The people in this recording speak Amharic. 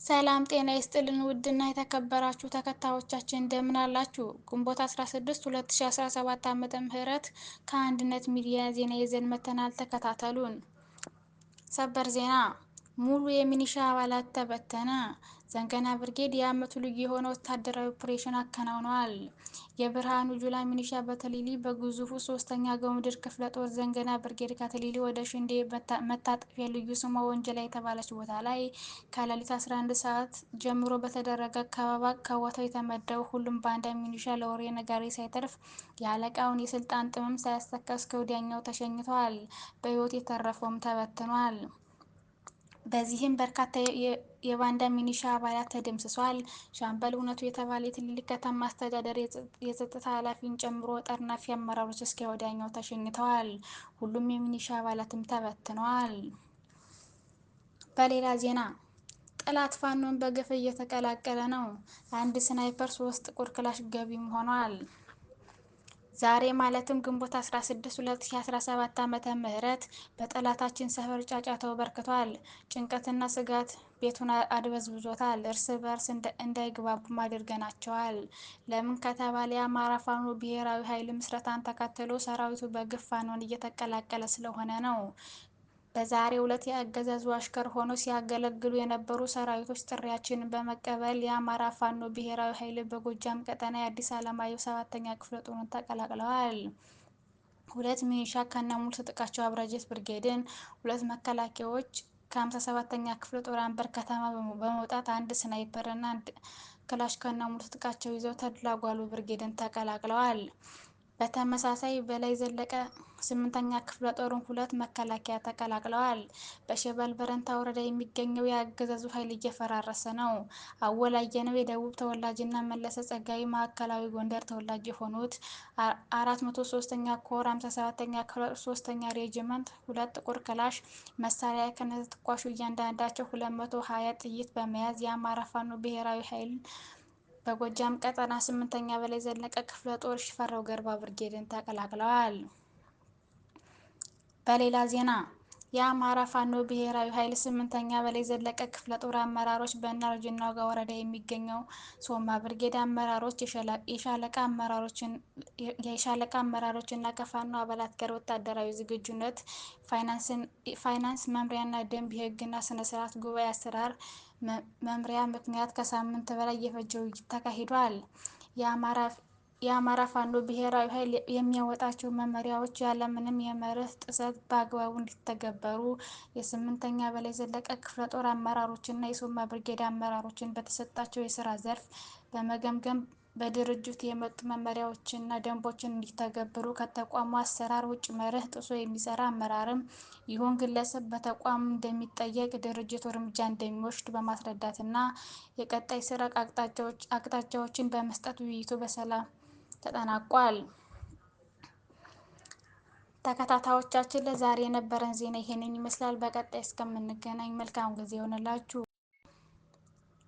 ሰላም ጤና ይስጥልን ውድና የተከበራችሁ ተከታዮቻችን እንደምን አላችሁ? ግንቦት 16 2017 ዓ.ም ከአንድነት ሚዲያ ዜና ይዘን መጥተናል። ተከታተሉን። ሰበር ዜና ሙሉ የሚኒሻ አባላት ተበተነ። ዘንገና ብርጌድ የዓመቱ ልዩ የሆነ ወታደራዊ ኦፕሬሽን አከናውኗል። የብርሃኑ ጁላ ሚኒሻ በተሊሊ በግዙፉ ሶስተኛ አገው-ምድር ክፍለ ጦር ዘንገና ብርጌድ ከተሊሊ ወደ ሽንዴ መታጠፊያ ልዩ ስሟ ወንጀላ የተባለች ቦታ ላይ ከሌሊቱ 11 ሰዓት ጀምሮ በተደረገ ከበባ ከቦታው የተመደቡ ሁሉም ባንዳ ሚኒሻ ለወሬ ነጋሪ ሳይተርፍ የአለቃውን የስልጣን ጥምም ሳያሳካ እስከ ወዲያኛው ተሸኝተዋል። በሕይወት የተረፈውም ተበትኗል። በዚህም በርካታ የባንዳ ሚኒሻ አባላት ተደምስሷል። ሻምበል እውነቱ የተባለ የትልሊ ከተማ አስተዳደር የጸጥታ ኃላፊን ጨምሮ ጠርናፊ አመራሮች እስከ ወዲያኛው ተሸኝተዋል። ሁሉም የሚኒሻ አባላትም ተበትነዋል። በሌላ ዜና ጠላት ፋኖን በግፍ እየተቀላቀለ ነው። አንድ ስናይፐር 3 ጥቁር ክላሽ ገቢም ሆኗል። ዛሬ ማለትም ግንቦት 16 2017 ዓ.ም በጠላታችን ሰፈር ጫጫታው በርክቷል። ጭንቀትና ስጋት ቤቱን አድበዝብዞታል። እርስ በርስ እንዳይግባቡም አድርገናቸዋል። ለምን ከተባለ የአማራ ፋኖ ብሔራዊ ኃይል ምስረታን ተከትሎ ሰራዊቱ በግፍ ፋኖን እየተቀላቀለ ስለሆነ ነው። በዛሬው ዕለት የአገዛዙ አሽከር ሆነው ሲያገለግሉ የነበሩ ሰራዊቶች ጥሪያችንን በመቀበል የአማራ ፋኖ ብሔራዊ ኃይል በጎጃም ቀጠና የአዲስ አለማየሁ 7ኛ ክፍለ ጦርን ተቀላቅለዋል። 2 ሚኒሻ ከነሙሉ ትጥቃቸው አብራጀት ብርጌድን፣ 2 መከላከያዎች ከ57ኛ ክፍለ ጦር አንበር ከተማ በመውጣት 1 ስናይፐር እና 1 ክላሽ ከነሙሉ ትጥቃቸው ይዘው ተድላ ጓሉ ብርጌድን ተቀላቅለዋል። በተመሳሳይ በላይ ዘለቀ 8ኛ ክፍለ ጦርን 2 መከላከያ ተቀላቅለዋል። በሸበል በረንታ ወረዳ የሚገኘው የአገዛዙ ኃይል እየፈራረሰ ነው። አወላየነው የደቡብ ተወላጅና መለሰ ጸጋይ ማዕከላዊ ጎንደር ተወላጅ የሆኑት 403ኛ ኮር 57ኛ ክፍለ ጦር 3ኛ ሬጅመንት 2 ጥቁር ክላሽ መሳሪያ ከነተተኳሹ እያንዳንዳቸው 220 ጥይት በመያዝ የአማራ ፋኖ ብሔራዊ ኃይል በጎጃም ቀጠና 8ኛ በላይ ዘለቀ ክፍለ ጦር ሽፈራው ገርባ ብርጌድን ተቀላቅለዋል። በሌላ ዜና የአማራ ፋኖ ብሔራዊ ኃይል 8ኛ በላይ ዘለቀ ክፍለ ጦር አመራሮች በእናርጅና ዋጋ ወረዳ የሚገኘው ሶማ ብርጌድ አመራሮች የሻለቃ አመራሮችና ከፋኖ አባላት ጋር ወታደራዊ ዝግጁነት፣ ፋይናንስ መምሪያና ደንብ፣ የህግና ስነ ስርዓት ጉባኤ አሰራር መምሪያ ምክንያት ከሳምንት በላይ የፈጀ ውይይት ተካሂዷል። የአማራ ፋኖ ብሔራዊ ኃይል የሚያወጣቸው መመሪያዎች ያለምንም የመርህ ጥሰት በአግባቡ እንዲተገበሩ የ8ኛ በላይ ዘለቀ ክፍለ ጦር አመራሮችና የሶማ ብርጌድ አመራሮችን በተሰጣቸው የስራ ዘርፍ በመገምገም በድርጅቱ የመጡ መመሪያዎችና ደንቦችን እንዲተገበሩ ከተቋሙ አሰራር ውጭ መርህ ጥሶ የሚሰራ አመራርም ይሁን ግለሰብ በተቋሙ እንደሚጠየቅ ድርጅቱ እርምጃ እንደሚወስድ በማስረዳትና የቀጣይ ስራ አቅጣጫዎችን በመስጠት ውይይቱ በሰላም ተጠናቋል። ተከታታዮቻችን ለዛሬ የነበረን ዜና ይሄንን ይመስላል። በቀጣይ እስከምንገናኝ መልካም ጊዜ ይሆንላችሁ።